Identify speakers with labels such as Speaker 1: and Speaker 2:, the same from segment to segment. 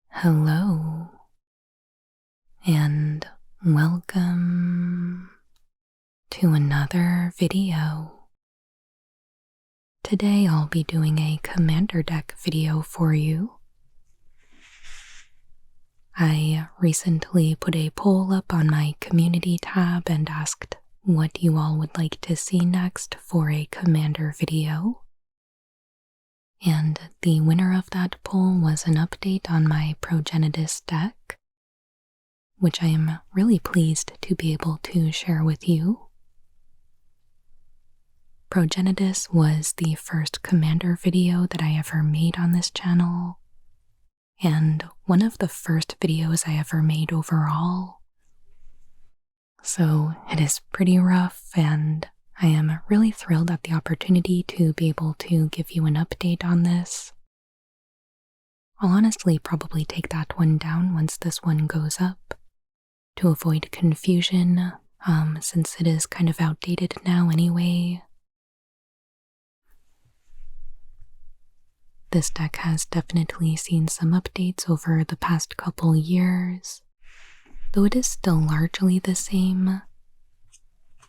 Speaker 1: Hello, and welcome to another video. Today I'll be doing a commander deck video for you. I recently put a poll up on my community tab and asked what you all would like to see next for a commander video. And the winner of that poll was an update on my Progenitus deck, which I am really pleased to be able to share with you. Progenitus was the first commander video that I ever made on this channel, and one of the first videos I ever made overall. So it is pretty rough, and I am really thrilled at the opportunity to be able to give you an update on this. I'll honestly probably take that one down once this one goes up to avoid confusion, since it is kind of outdated now anyway. This deck has definitely seen some updates over the past couple years, though it is still largely the same,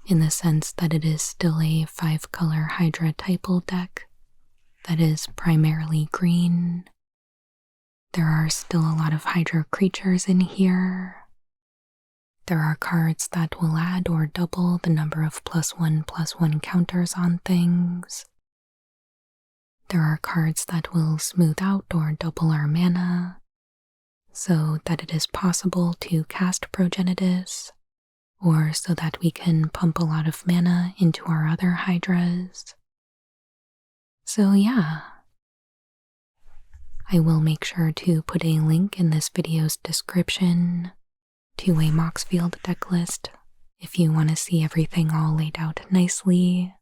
Speaker 1: in the sense that it is still a 5-color hydra-typal deck that is primarily green. There are still a lot of hydra creatures in here. There are cards that will add or double the number of +1/+1 counters on things. There are cards that will smooth out or double our mana, so that it is possible to cast Progenitus, or so that we can pump a lot of mana into our other hydras. So yeah, I will make sure to put a link in this video's description to a Moxfield deck list if you want to see everything all laid out nicely.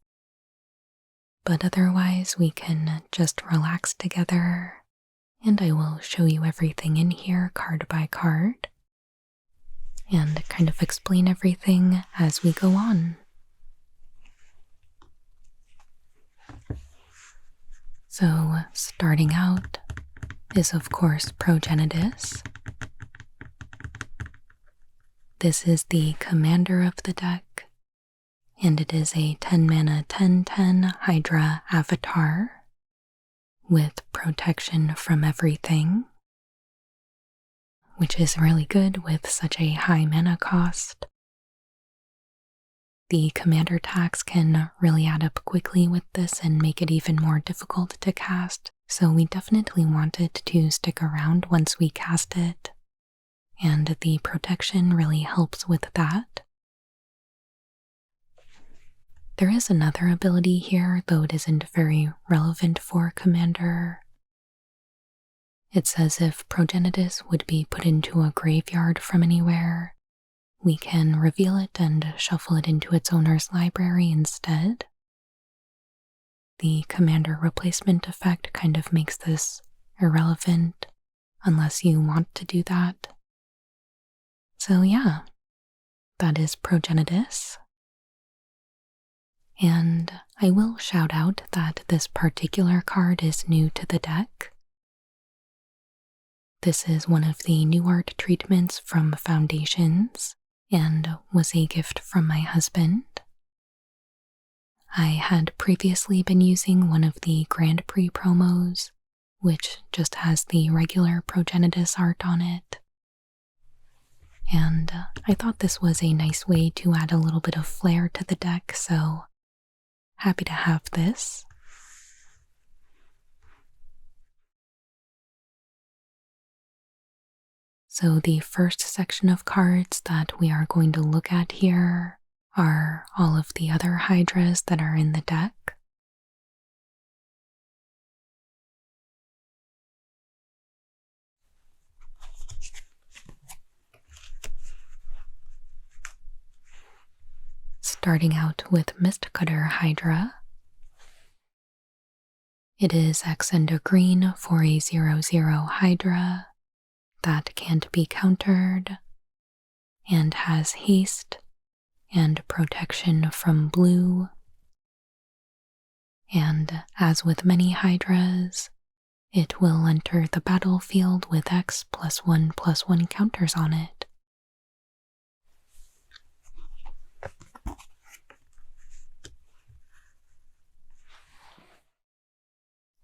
Speaker 1: But otherwise, we can just relax together, and I will show you everything in here card by card, and kind of explain everything as we go on. So, starting out is of course Progenitus. This is the commander of the deck, and it is a 10-mana 10/10 Hydra avatar with protection from everything, which is really good with such a high mana cost. The commander tax can really add up quickly with this and make it even more difficult to cast, so we definitely want it to stick around once we cast it, and the protection really helps with that. There is another ability here, though it isn't very relevant for commander. It says if Progenitus would be put into a graveyard from anywhere, we can reveal it and shuffle it into its owner's library instead. The commander replacement effect kind of makes this irrelevant unless you want to do that. So yeah, that is Progenitus. And I will shout out that this particular card is new to the deck. This is one of the new art treatments from Foundations and was a gift from my husband. I had previously been using one of the Grand Prix promos, which just has the regular Progenitus art on it. And I thought this was a nice way to add a little bit of flair to the deck, so happy to have this. So the first section of cards that we are going to look at here are all of the other hydras that are in the deck. Starting out with Mistcutter Hydra. It is X and a green for a 0/0 Hydra that can't be countered and has haste and protection from blue. And as with many hydras, it will enter the battlefield with X+1/+1 counters on it.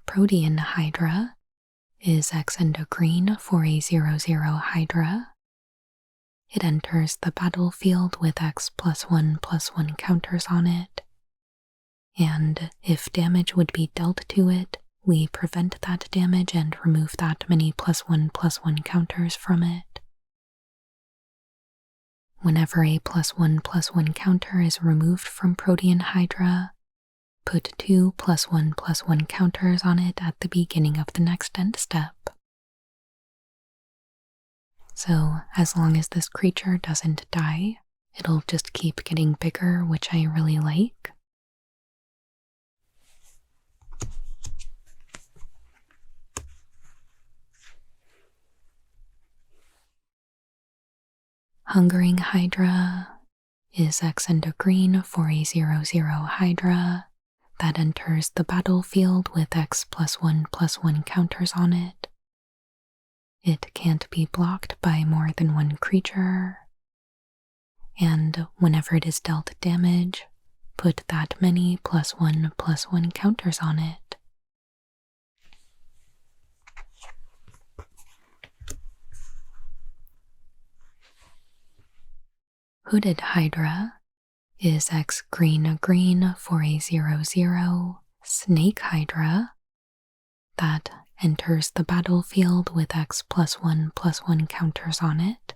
Speaker 1: Protean Hydra is X and a green for a 0/0 Hydra. It enters the battlefield with X+1/+1 counters on it, and if damage would be dealt to it, we prevent that damage and remove that many +1/+1 counters from it. Whenever a +1/+1 counter is removed from Protean Hydra, put 2 +1/+1 counters on it at the beginning of the next end step. So as long as this creature doesn't die, it'll just keep getting bigger, which I really like. Hungering Hydra is X and a green for a 0/0 Hydra that enters the battlefield with X+1/+1 counters on it. It can't be blocked by more than one creature, and whenever it is dealt damage, put that many +1/+1 counters on it. Hooded Hydra is X green for a 0/0 Snake Hydra that enters the battlefield with X+1/+1 counters on it.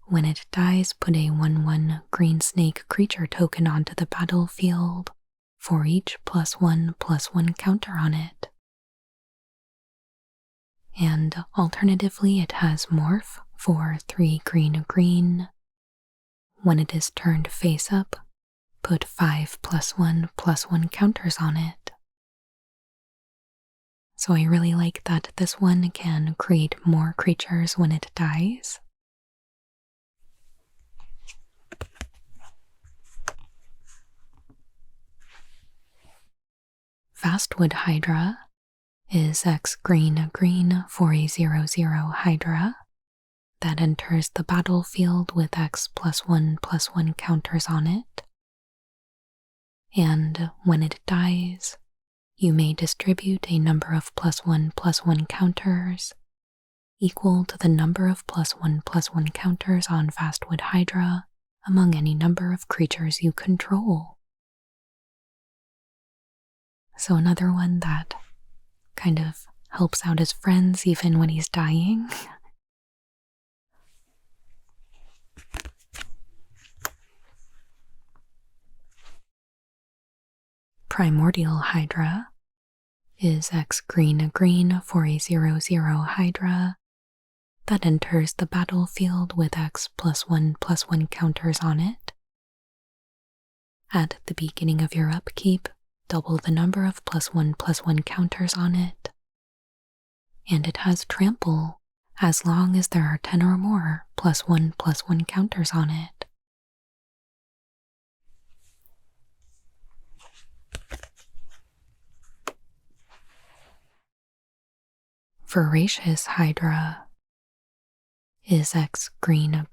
Speaker 1: When it dies, put a 1/1 green snake creature token onto the battlefield for each +1/+1 counter on it. And alternatively, it has Morph for 3 green. When it is turned face up, put 5 +1/+1 counters on it. So I really like that this one can create more creatures when it dies. Vastwood Hydra is X green for a 0/0 Hydra that enters the battlefield with X+1/+1 counters on it. And when it dies, you may distribute a number of +1/+1 counters equal to the number of +1/+1 counters on Vastwood Hydra among any number of creatures you control. So another one that kind of helps out his friends even when he's dying. Primordial Hydra is X green for a 0/0 Hydra that enters the battlefield with X+1/+1 counters on it. At the beginning of your upkeep, double the number of +1/+1 counters on it. And it has Trample as long as there are 10 or more +1/+1 counters on it. Voracious Hydra is X green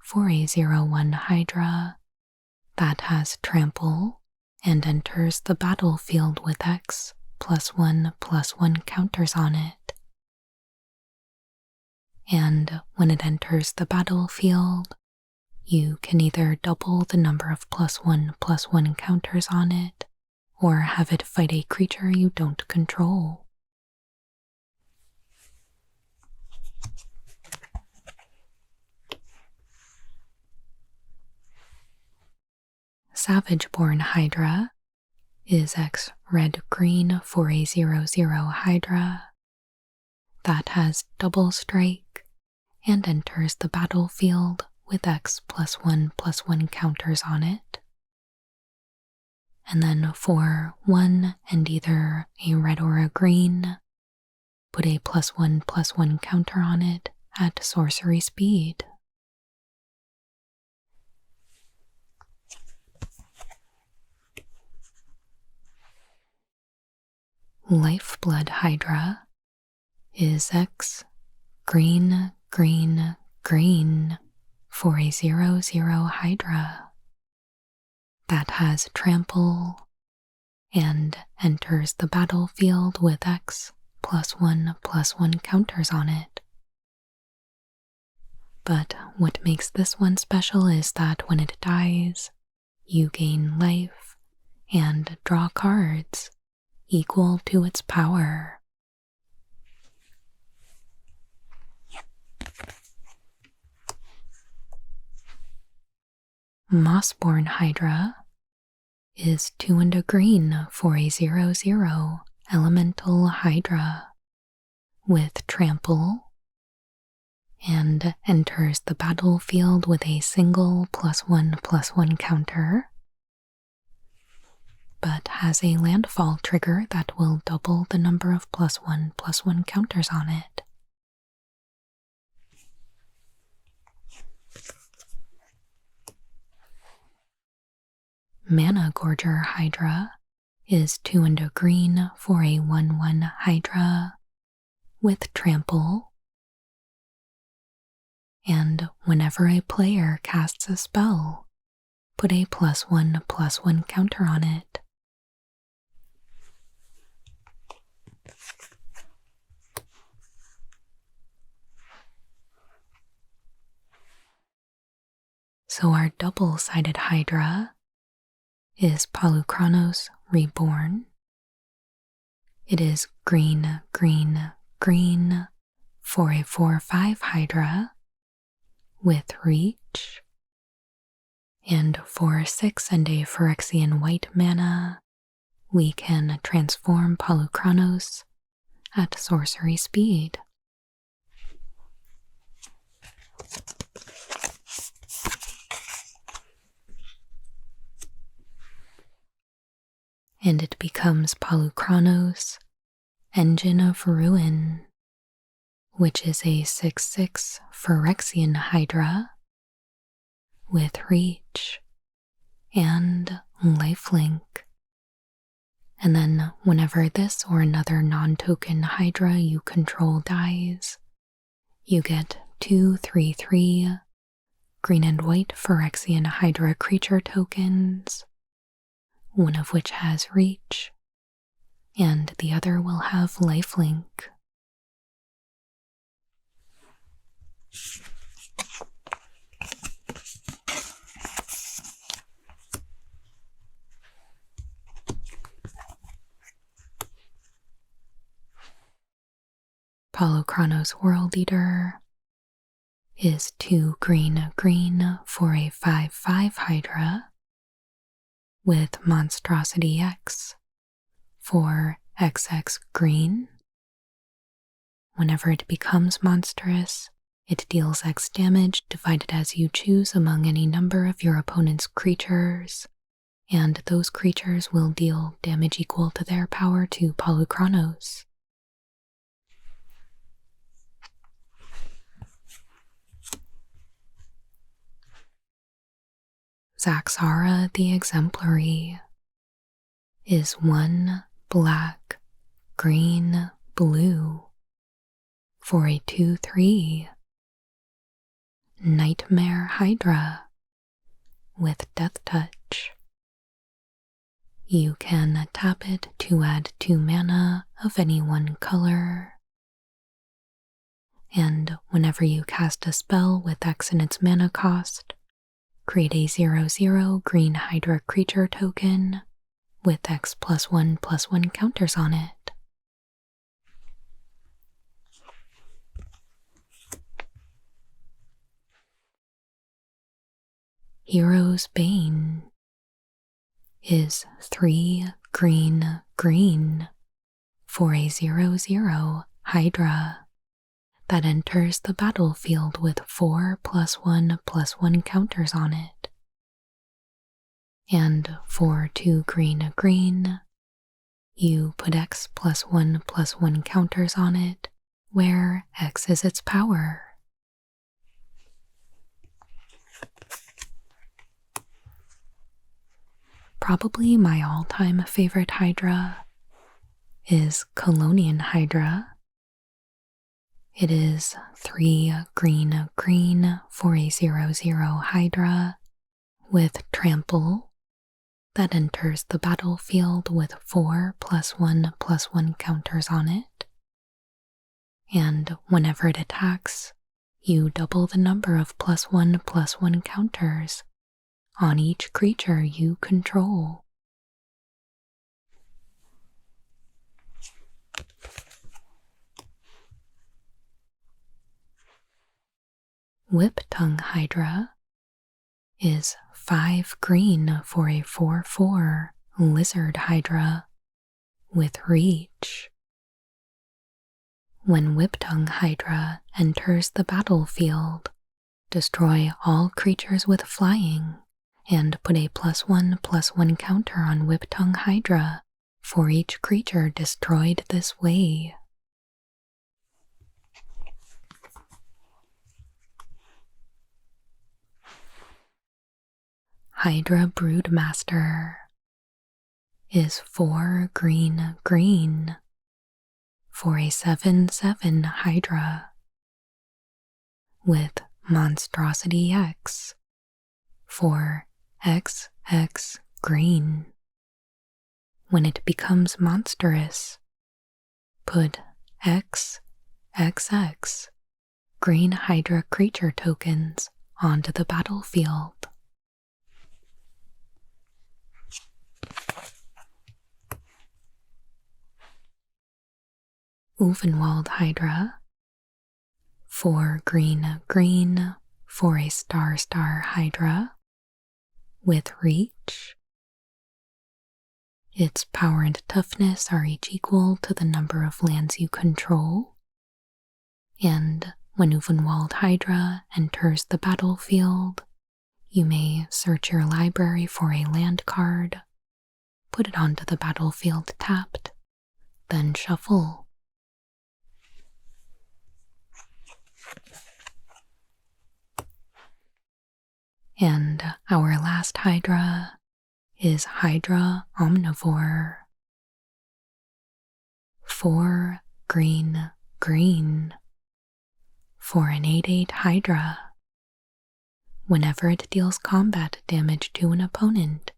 Speaker 1: for a 0/1 Hydra that has Trample and enters the battlefield with X+1/+1 counters on it. And when it enters the battlefield, you can either double the number of +1/+1 counters on it, or have it fight a creature you don't control. Savageborn Hydra is X red-green for a 0/0 Hydra that has double strike and enters the battlefield with X+1/+1 counters on it. And then for 1 and either a red or a green, put a +1/+1 counter on it at sorcery speed. Lifeblood Hydra is X green, green, green for a 0/0 Hydra that has trample and enters the battlefield with X +1/+1 counters on it. But what makes this one special is that when it dies, you gain life and draw cards equal to its power. Mossborn Hydra is 2 and a green for a 0/0 elemental Hydra with trample and enters the battlefield with a single +1/+1 counter, but has a landfall trigger that will double the number of +1/+1 counters on it. Mana Gorger Hydra is 2 and a green for a 1/1 Hydra with trample, and whenever a player casts a spell, put a +1/+1 counter on it. So our double-sided Hydra is Polukranos Reborn. It is green, green, green for a 4/5 Hydra with reach, and for 6 and a Phyrexian white mana, we can transform Polukranos at sorcery speed. And it becomes Polukranos, Engine of Ruin, which is a 6/6 Phyrexian Hydra with reach and lifelink. And then whenever this or another non-token Hydra you control dies, you get 2/3/3 green and white Phyrexian Hydra creature tokens, one of which has reach, and the other will have lifelink. Polukranos World Eater is 2 green, green for a 5/5 Hydra with Monstrosity X for XX green. Whenever it becomes monstrous, it deals X damage divided as you choose among any number of your opponent's creatures, and those creatures will deal damage equal to their power to Polukranos. Zaxara the Exemplary is 1 black, green, blue for a 2/3 Nightmare Hydra with Death Touch. You can tap it to add 2 mana of any one color, and whenever you cast a spell with X in its mana cost, create a 0/0 green Hydra creature token with X +1/+1 counters on it. Hero's Bane is 3 green, green for a 0/0 Hydra that enters the battlefield with 4 +1/+1 counters on it. And for 2 green, green, you put X +1/+1 counters on it, where X is its power. Probably my all-time favorite Hydra is Colonian Hydra. It is 3 green green for a 0/0 Hydra with trample that enters the battlefield with 4+1/+1 counters on it. And whenever it attacks, you double the number of +1/+1 counters on each creature you control. Whip-Tongue Hydra is 5 green for a 4/4 Lizard Hydra with reach. When Whip-Tongue Hydra enters the battlefield, destroy all creatures with flying and put a +1/+1 counter on Whip-Tongue Hydra for each creature destroyed this way. Hydra Broodmaster is 4 green green for a 7/7 Hydra with Monstrosity X for XX green. When it becomes monstrous, put XXX green Hydra creature tokens onto the battlefield. Ovenwald Hydra, 4 green green for a star Hydra with reach. Its power and toughness are each equal to the number of lands you control, and when Ovenwald Hydra enters the battlefield, you may search your library for a land card, put it onto the battlefield tapped, then shuffle. And our last Hydra is Hydra Omnivore. 4 green green for an 8/8 Hydra. Whenever it deals combat damage to an opponent,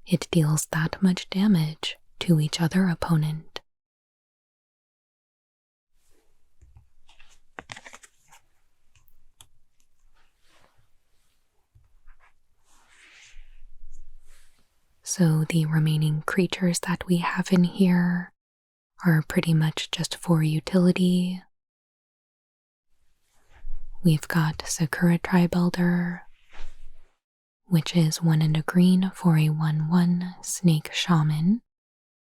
Speaker 1: it deals that much damage to each other opponent. So the remaining creatures that we have in here are pretty much just for utility. We've got Sakura Tribe Elder, which is 1 and a green for a 1/1 Snake Shaman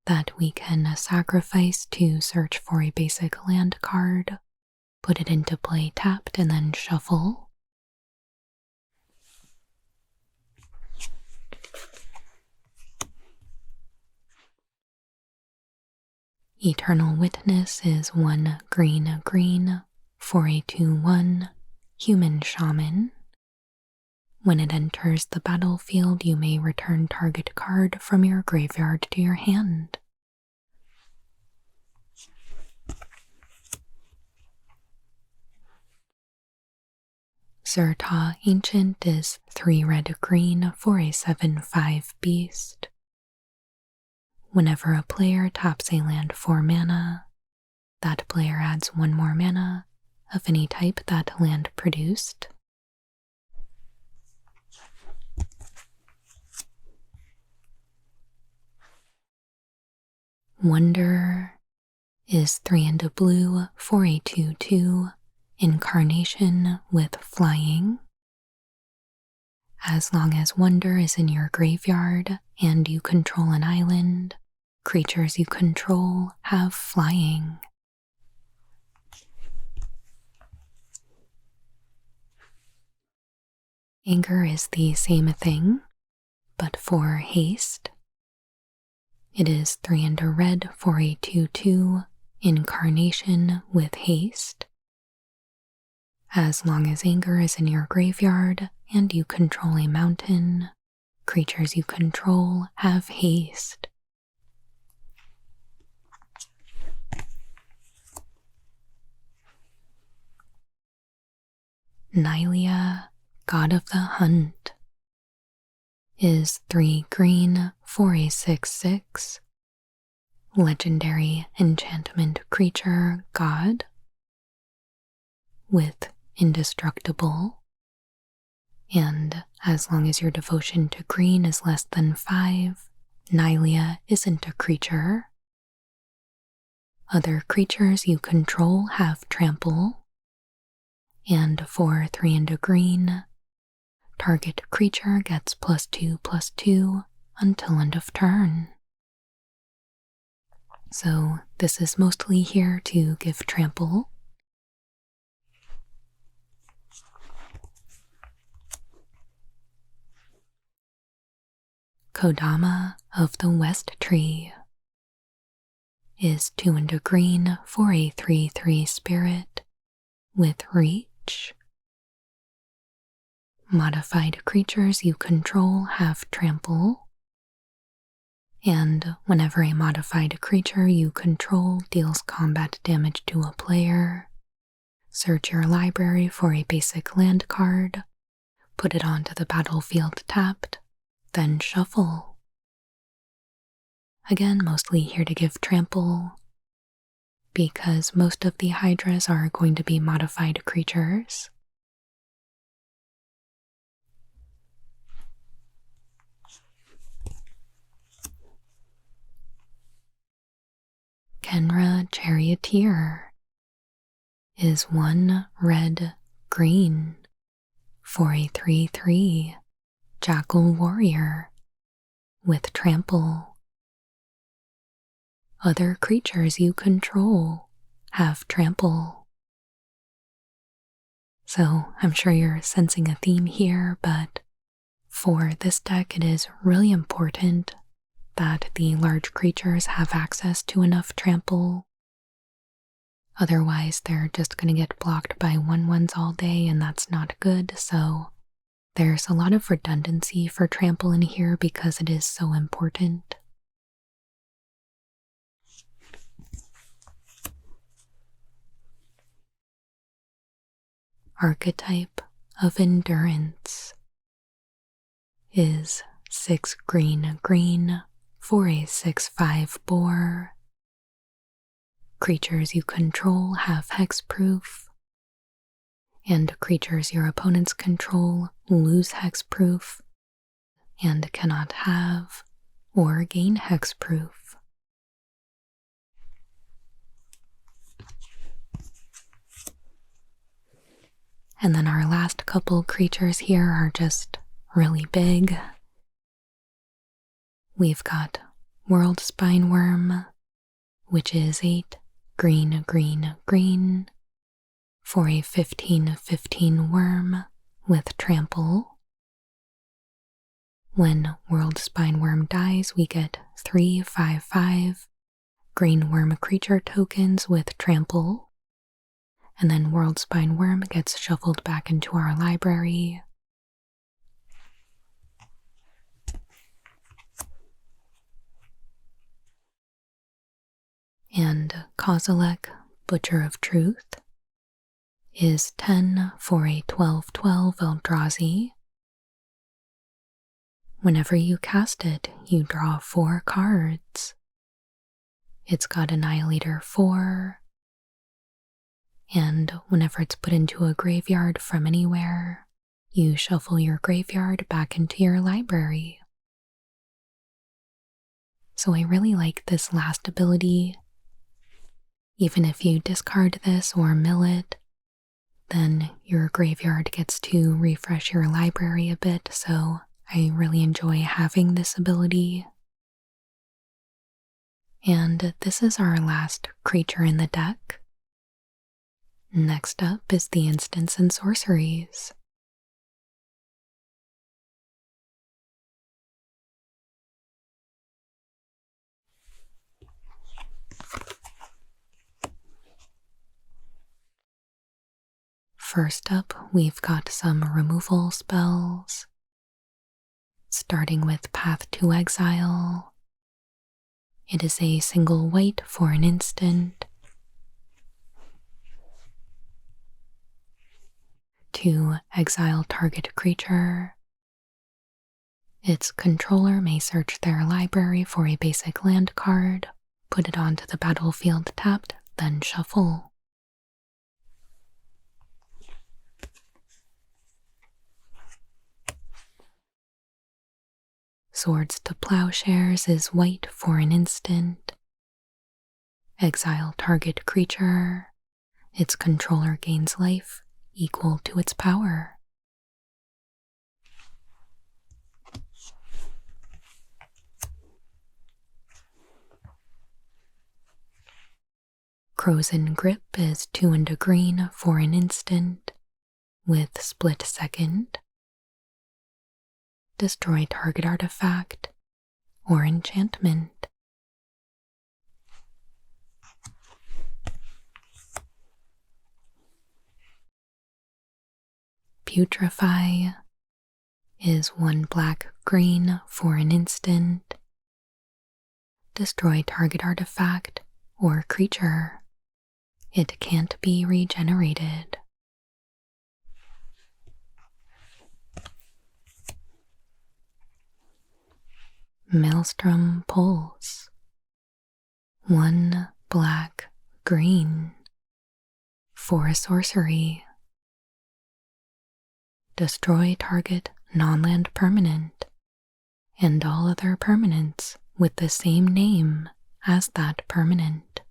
Speaker 1: that we can sacrifice to search for a basic land card, put it into play tapped, and then shuffle. Eternal Witness is 1 green green for a 2/1 Human Shaman. When it enters the battlefield, you may return target card from your graveyard to your hand. Zerta Ancient is 3 red green for a 7/5 beast. Whenever a player taps a land for mana, that player adds 1 more mana of any type that land produced. Wonder is 3 and a blue for a 2/2 Incarnation with flying. As long as Wonder is in your graveyard and you control an island, creatures you control have flying. Anger is the same thing, but for haste. It is 3 and a red for a 2/2 Incarnation with haste. As long as Anger is in your graveyard and you control a mountain, creatures you control have haste. Nylia, God of the Hunt, is 3 green for a 6/6 legendary enchantment creature god with indestructible, and as long as your devotion to green is less than 5, Nylia isn't a creature. Other creatures you control have trample, and for 3 and a green, target creature gets +2/+2 until end of turn. So this is mostly here to give trample. Kodama of the West Tree is 2 and a green for a 3/3 spirit with reach. Modified creatures you control have trample, and whenever a modified creature you control deals combat damage to a player, search your library for a basic land card, put it onto the battlefield tapped, then shuffle. Again, mostly here to give trample, because most of the hydras are going to be modified creatures. Kenra Charioteer is 1 red green for a 3/3 Jackal Warrior with trample. Other creatures you control have trample. So I'm sure you're sensing a theme here, but for this deck it is really important that the large creatures have access to enough trample. Otherwise, they're just going to get blocked by 1/1s all day, and that's not good. So there's a lot of redundancy for trample in here because it is so important. Archetype of Endurance is 6 green for a 6/5 boar. Creatures you control have hexproof, and creatures your opponents control lose hexproof and cannot have or gain hexproof. And then our last couple creatures here are just really big. We've got World Spineworm, which is 8 green for a 15/15 worm with trample. When World Spineworm dies, we get 3 5/5 green worm creature tokens with trample, and then World Spineworm gets shuffled back into our library. And Kozilek, Butcher of Truth, is 10 for a 12/12 Eldrazi. Whenever you cast it, you draw 4 cards. It's got Annihilator 4, and whenever it's put into a graveyard from anywhere, you shuffle your graveyard back into your library. So I really like this last ability. Even if you discard this or mill it, then your graveyard gets to refresh your library a bit, so I really enjoy having this ability. And this is our last creature in the deck. Next up is the instants and sorceries. First up, we've got some removal spells, starting with Path to Exile. It is a single white for an instant. to exile target creature. Its controller may search their library for a basic land card, put it onto the battlefield tapped, then shuffle. Swords to Plowshares is white for an instant. Exile target creature. Its controller gains life equal to its power. Frozen Grip is 2 and a green for an instant with split second. Destroy target artifact or enchantment. Putrefy is 1 black-green for an instant. Destroy target artifact or creature. It can't be regenerated. Maelstrom Pulse. 1 black-green for a sorcery. Destroy target non-land permanent and all other permanents with the same name as that permanent.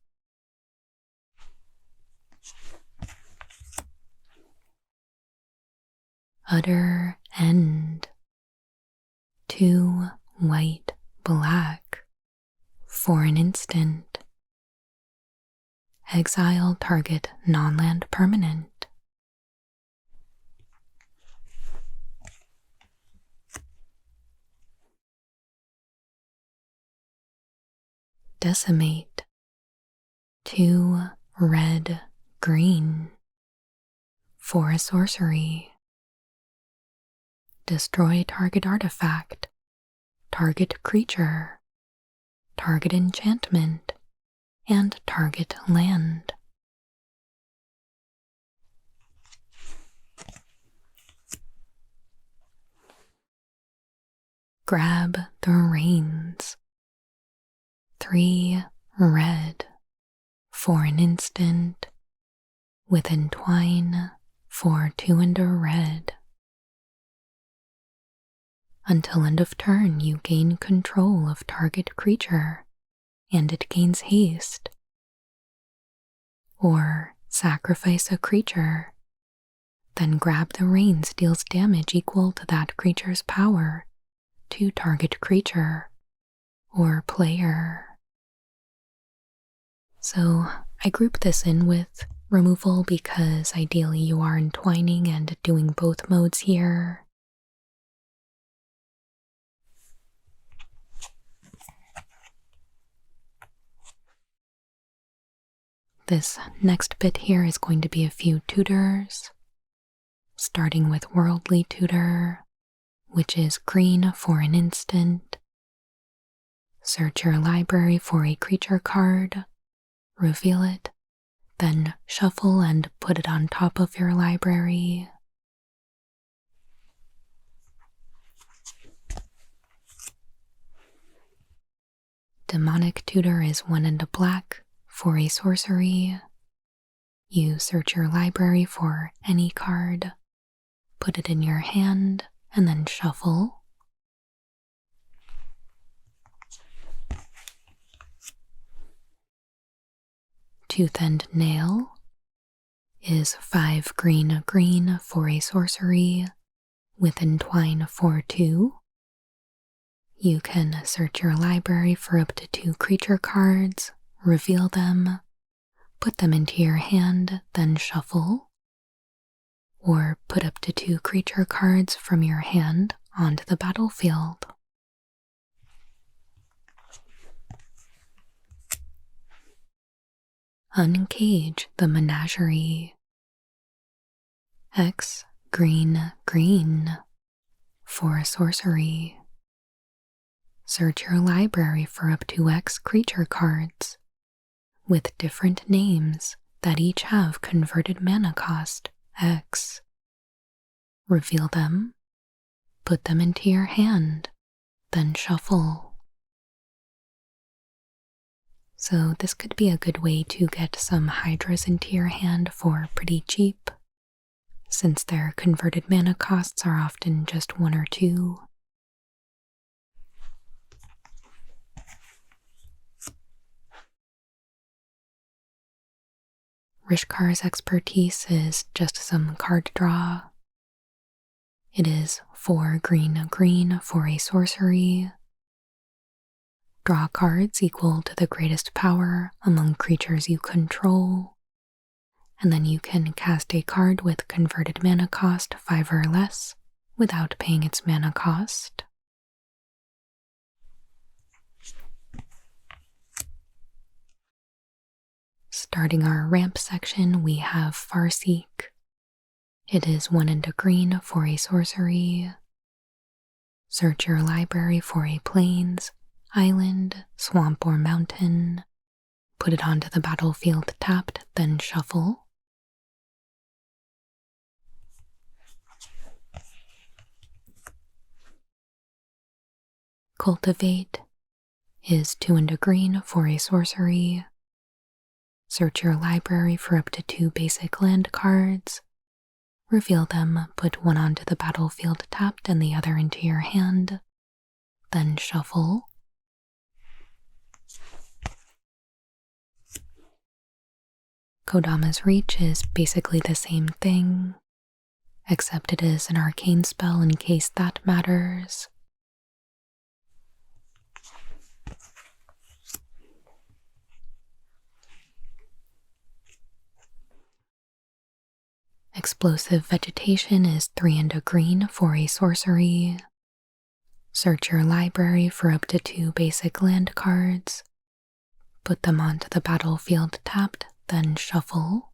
Speaker 1: Utter End. 2 white-black for an instant. Exile target non-land permanent. Decimate. 2 red-green for a sorcery. Destroy target artifact, target creature, target enchantment, and target land. Grab the Reins. 3 red for an instant with Entwine for 2 and a red. Until end of turn, you gain control of target creature, and it gains haste. Or sacrifice a creature, then Grab the Reins deals damage equal to that creature's power to target creature or player. So I group this in with removal because ideally you are entwining and doing both modes here. This next bit here is going to be a few tutors, starting with Worldly Tutor, which is green for an instant. Search your library for a creature card, reveal it, then shuffle and put it on top of your library. Demonic Tutor is 1 and a black for a sorcery. You search your library for any card, put it in your hand, and then shuffle. Tooth and Nail is 5 green for a sorcery with Entwine for 2. You can search your library for up to 2 creature cards, reveal them, put them into your hand, then shuffle. Or put up to 2 creature cards from your hand onto the battlefield. Uncage the Menagerie. X green for a sorcery. Search your library for up to X creature cards with different names that each have converted mana cost X. reveal them, put them into your hand, then shuffle. So this could be a good way to get some hydras into your hand for pretty cheap, since their converted mana costs are often just 1 or 2. Rishkar's expertise is just some card draw. It is 4 green for a sorcery. Draw cards equal to the greatest power among creatures you control, and then you can cast a card with converted mana cost 5 or less without paying its mana cost. Starting our ramp section, we have Farseek. It is 1 and a green for a sorcery. Search your library for a plains, island, swamp, or mountain. Put it onto the battlefield tapped, then shuffle. Cultivate is 2 and a green for a sorcery. Search your library for up to 2 basic land cards. Reveal them, put 1 onto the battlefield tapped and the other into your hand. Then shuffle. Kodama's Reach is basically the same thing, except it is an arcane spell in case that matters. Explosive Vegetation is 3 and a green for a sorcery. Search your library for up to 2 basic land cards. Put them onto the battlefield tapped, then shuffle.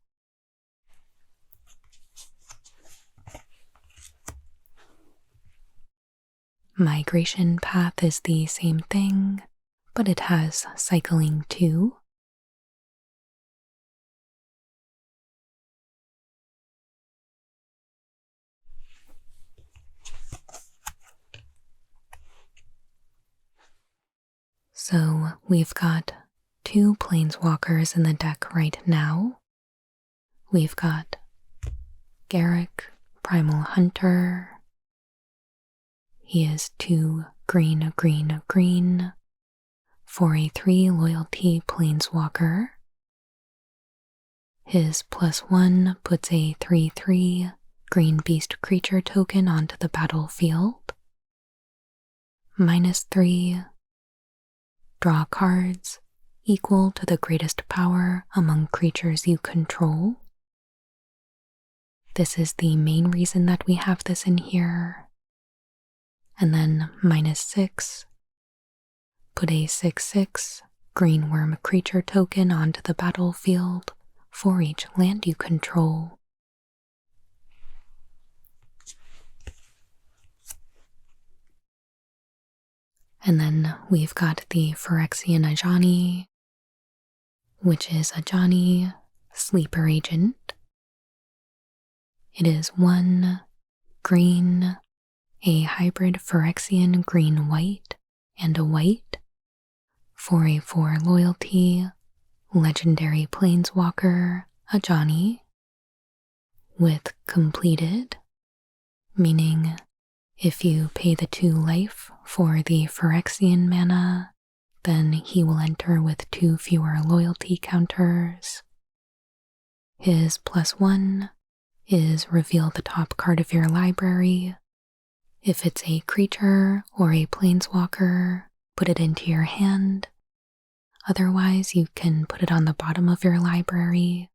Speaker 1: Migration Path is the same thing, but it has cycling too. So we've got 2 Planeswalkers in the deck right now. We've got Garruk, Primal Hunter. He is 2 green for a 3 loyalty Planeswalker. His +1 puts a 3/3 green beast creature token onto the battlefield. -3, draw cards equal to the greatest power among creatures you control. This is the main reason that we have this in here. And then -6, put a 6/6 green worm creature token onto the battlefield for each land you control. And then we've got the Phyrexian Ajani, which is Ajani, Sleeper Agent. It is 1 green, a hybrid Phyrexian green-white, and a white for a 4 loyalty, legendary Planeswalker, Ajani, with completed, meaning if you pay the 2 life for the Phyrexian mana, then he will enter with 2 fewer loyalty counters. His +1 is reveal the top card of your library. If it's a creature or a Planeswalker, put it into your hand. Otherwise, you can put it on the bottom of your library.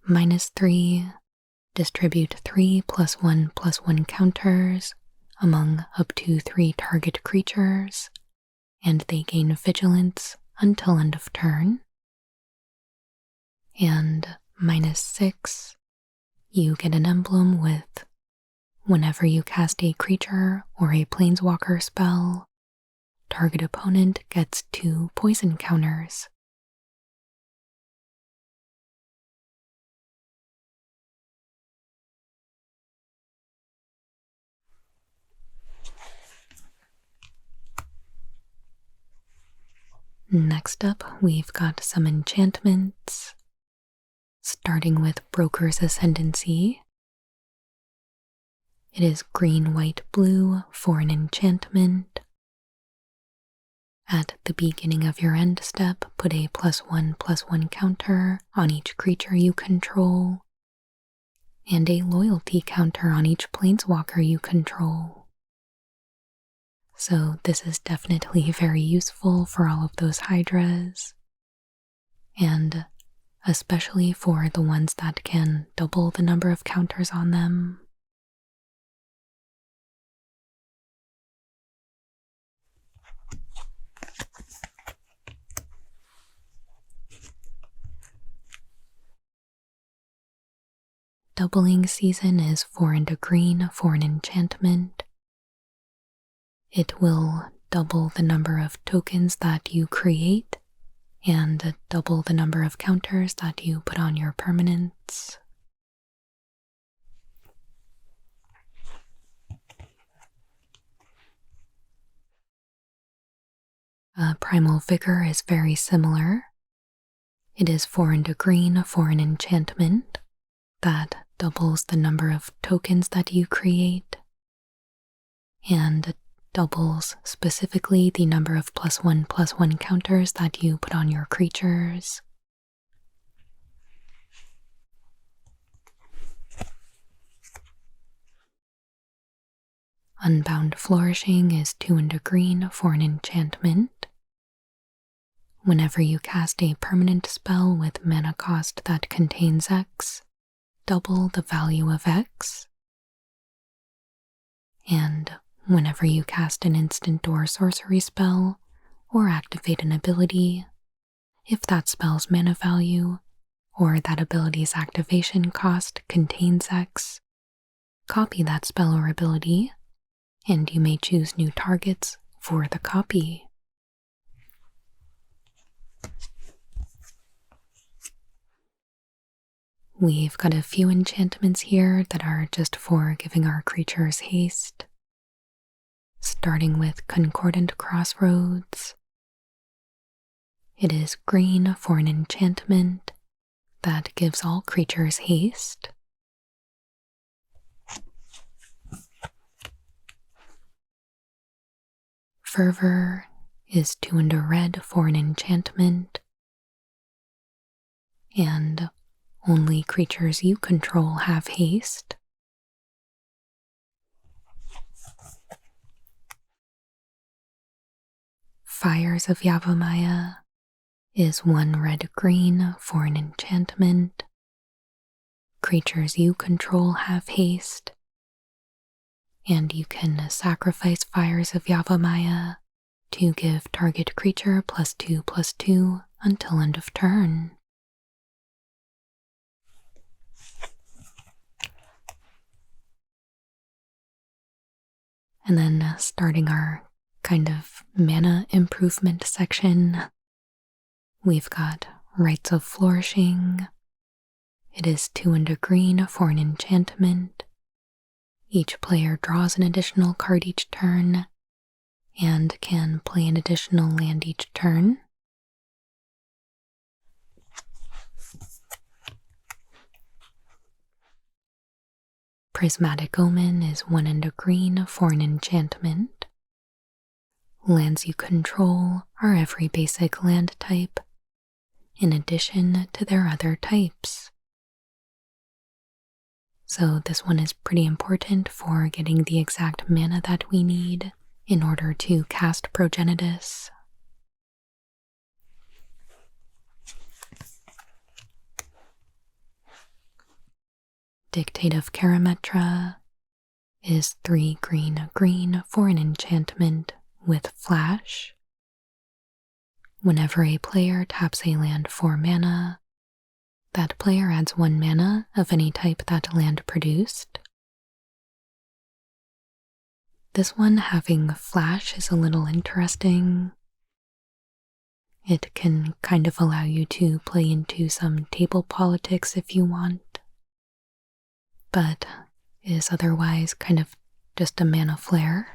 Speaker 1: -3, distribute 3 +1/+1 counters among up to 3 target creatures, and they gain vigilance until end of turn. And -6, you get an emblem with whenever you cast a creature or a Planeswalker spell, target opponent gets 2 poison counters. Next up, we've got some enchantments, starting with Broker's Ascendancy. It is green, white, blue for an enchantment. At the beginning of your end step, put a +1/+1 counter on each creature you control, and a loyalty counter on each planeswalker you control. So this is definitely very useful for all of those hydras, and especially for the ones that can double the number of counters on them. Doubling Season is 4 and a green for an enchantment. It will double the number of tokens that you create and double the number of counters that you put on your permanents. Primal Vigor is very similar. It is 4 and a green for an enchantment that doubles the number of tokens that you create and doubles specifically the number of +1/+1 counters that you put on your creatures. Unbound Flourishing is 2 and a green for an enchantment. Whenever you cast a permanent spell with mana cost that contains X, double the value of X. And whenever you cast an instant or sorcery spell or activate an ability, if that spell's mana value or that ability's activation cost contains X, copy that spell or ability, and you may choose new targets for the copy. We've got a few enchantments here that are just for giving our creatures haste, starting with Concordant Crossroads. It is green for an enchantment that gives all creatures haste. Fervor is 2 and a red for an enchantment, and only creatures you control have haste. Fires of Yavimaya is 1 red-green for an enchantment. Creatures you control have haste, and you can sacrifice Fires of Yavimaya to give target creature +2/+2 until end of turn. And then starting our kind of mana improvement section, we've got Rites of Flourishing. It is 2 and a green for an enchantment. Each player draws an additional card each turn and can play an additional land each turn. Prismatic Omen is 1 and a green for an enchantment. Lands you control are every basic land type, in addition to their other types. So this one is pretty important for getting the exact mana that we need in order to cast Progenitus. Dictate of Karametra is 3 green for an enchantment with flash. Whenever a player taps a land for mana, that player adds 1 mana of any type that land produced. This one having flash is a little interesting. It can kind of allow you to play into some table politics if you want, but is otherwise kind of just a mana flare.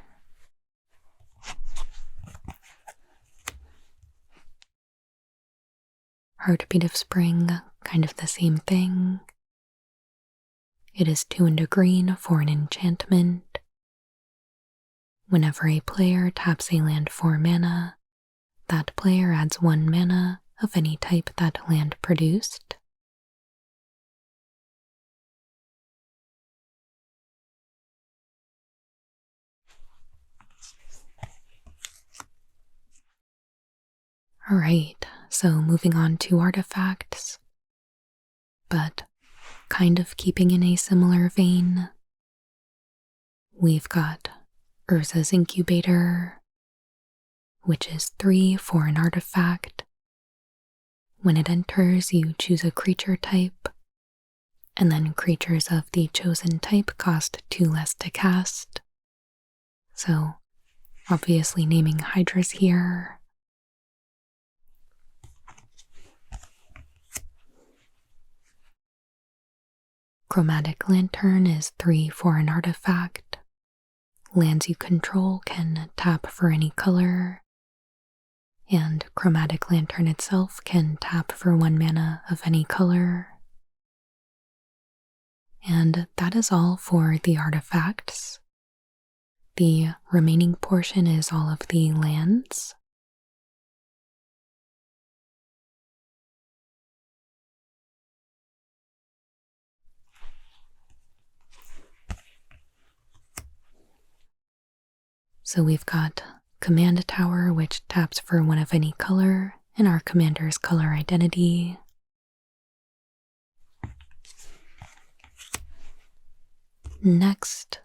Speaker 1: Heartbeat of Spring, kind of the same thing. It is 2 and a green for an enchantment. Whenever a player taps a land for mana, that player adds 1 mana of any type that land produced. Alright, so moving on to artifacts, but kind of keeping in a similar vein. We've got Urza's Incubator, which is 3 for an artifact. When it enters, you choose a creature type, and then creatures of the chosen type cost 2 less to cast. So, obviously naming hydras here. Chromatic Lantern is 3 for an artifact. Lands you control can tap for any color, and Chromatic Lantern itself can tap for 1 mana of any color. And that is all for the artifacts. The remaining portion is all of the lands. So we've got Command Tower, which taps for 1 of any color in our commander's color identity. Next,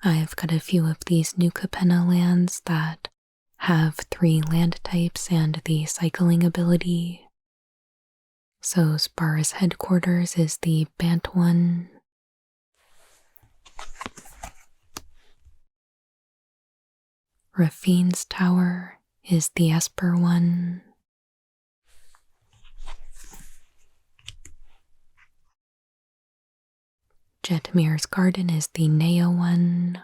Speaker 1: I've got a few of these new Capenna lands that have 3 land types and the cycling ability. So Spar's Headquarters is the Bant one. Rafine's Tower is the Esper one. Jetmir's Garden is the Nea one.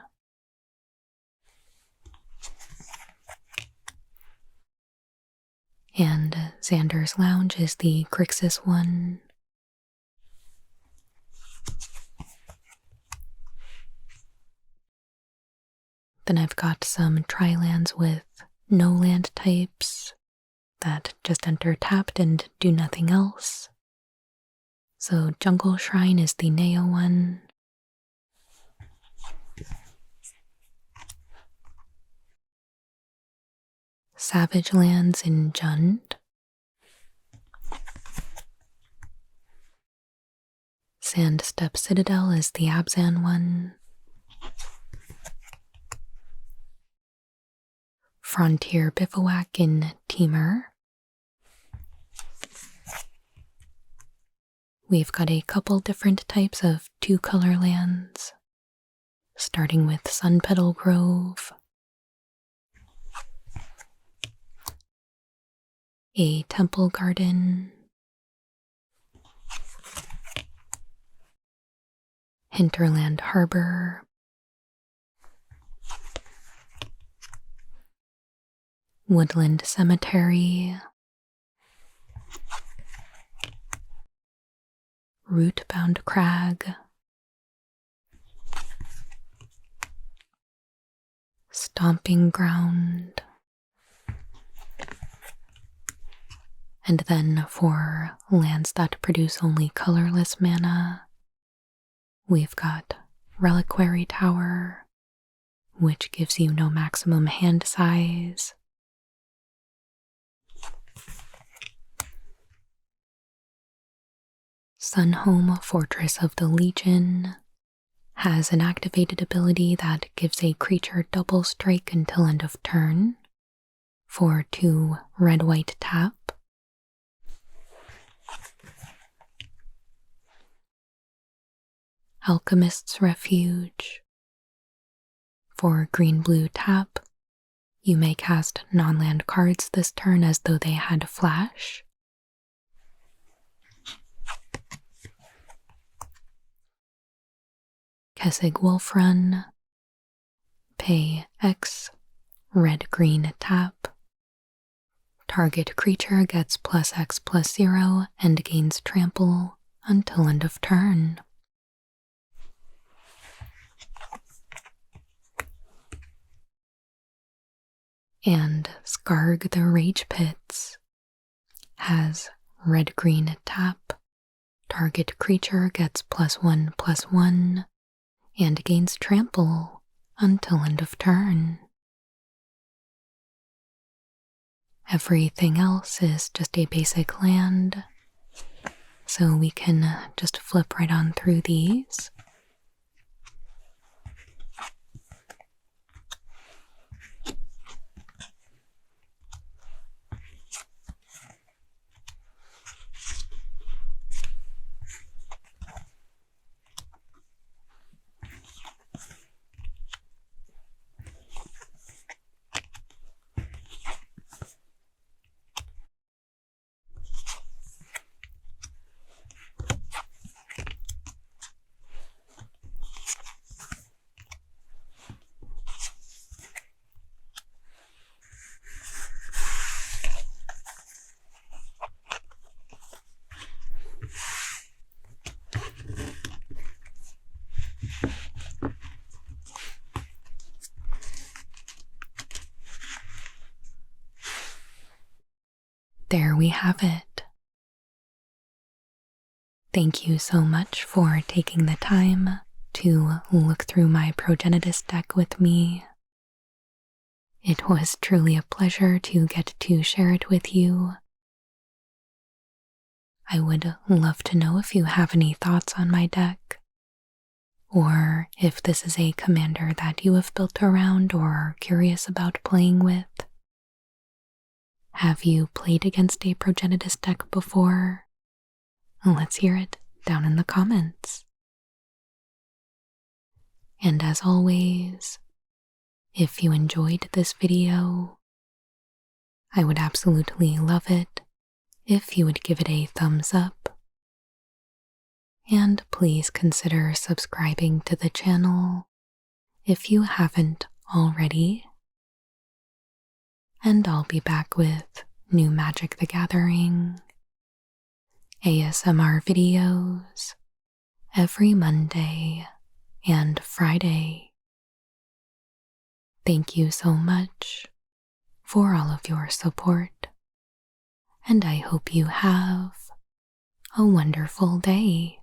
Speaker 1: And Xander's Lounge is the Grixis one. Then I've got some tri-lands with no land types that just enter tapped and do nothing else. So Jungle Shrine is the Nea one. Savage Lands in Jund. Sandstep Citadel is the Abzan one. Frontier Bivouac in Temur. We've got a couple different types of 2-color lands, starting with Sunpetal Grove, a Temple Garden, Hinterland Harbor, Woodland Cemetery, Rootbound Crag, Stomping Ground, and then for lands that produce only colorless mana, we've got Reliquary Tower, which gives you no maximum hand size. Sunhome Fortress of the Legion has an activated ability that gives a creature double strike until end of turn for 2 red-white tap. Alchemist's Refuge. For green-blue tap, you may cast non-land cards this turn as though they had flash. Kessig Wolfrun. Pay X, red-green tap. Target creature gets +X/+0 and gains trample until end of turn. And Skarg the Rage Pits has red-green tap. Target creature gets +1/+1 and gains trample until end of turn. Everything else is just a basic land, so we can just flip right on through these. There we have it. Thank you so much for taking the time to look through my Progenitus deck with me. It was truly a pleasure to get to share it with you. I would love to know if you have any thoughts on my deck, or if this is a commander that you have built around or are curious about playing with. Have you played against a Progenitus deck before? Let's hear it down in the comments. And as always, if you enjoyed this video, I would absolutely love it if you would give it a thumbs up. And please consider subscribing to the channel if you haven't already. And I'll be back with new Magic the Gathering ASMR videos every Monday and Friday. Thank you so much for all of your support, and I hope you have a wonderful day.